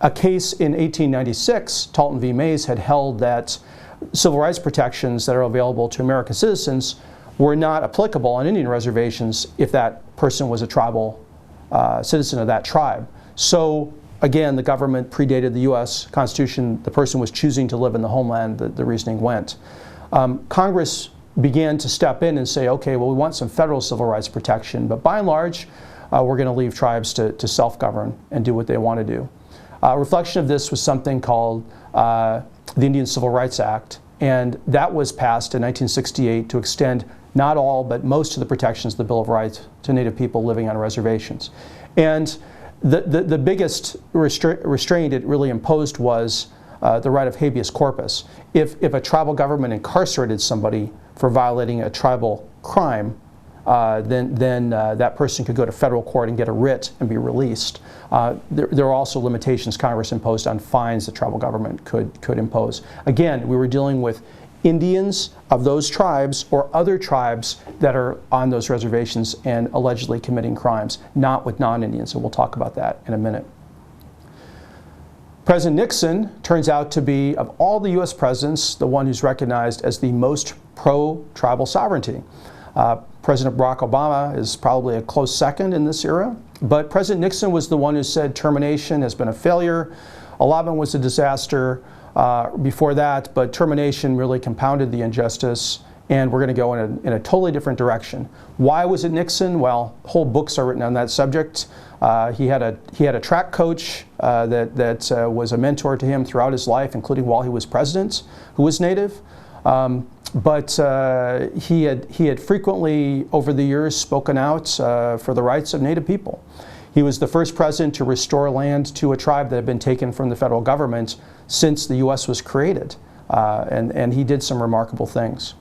A case in 1896, Talton v. Mays, had held that civil rights protections that are available to American citizens were not applicable on Indian reservations if that person was a tribal citizen of that tribe. So again, the government predated the U.S. Constitution. The person was choosing to live in the homeland, the reasoning went. Congress began to step in and say, okay, well, we want some federal civil rights protection, but by and large, we're going to leave tribes to self-govern and do what they want to do. A reflection of this was something called the Indian Civil Rights Act, and that was passed in 1968 to extend not all, but most of the protections of the Bill of Rights to Native people living on reservations. And the biggest restraint it really imposed was the right of habeas corpus. If a tribal government incarcerated somebody for violating a tribal crime, then that person could go to federal court and get a writ and be released. There are also limitations Congress imposed on fines the tribal government could impose. Again, we were dealing with Indians of those tribes or other tribes that are on those reservations and allegedly committing crimes, not with non-Indians, and we'll talk about that in a minute. President Nixon turns out to be, of all the U.S. presidents, the one who's recognized as the most pro-tribal sovereignty. President Barack Obama is probably a close second in this era, but President Nixon was the one who said termination has been a failure. Allotment was a disaster before that, but termination really compounded the injustice, and we're going to go in a totally different direction. Why was it Nixon? Well, whole books are written on that subject. He had a track coach that was a mentor to him throughout his life, including while he was president, who was Native. But he had frequently, over the years, spoken out for the rights of Native people. He was the first president to restore land to a tribe that had been taken from the federal government since the U.S. was created. And he did some remarkable things.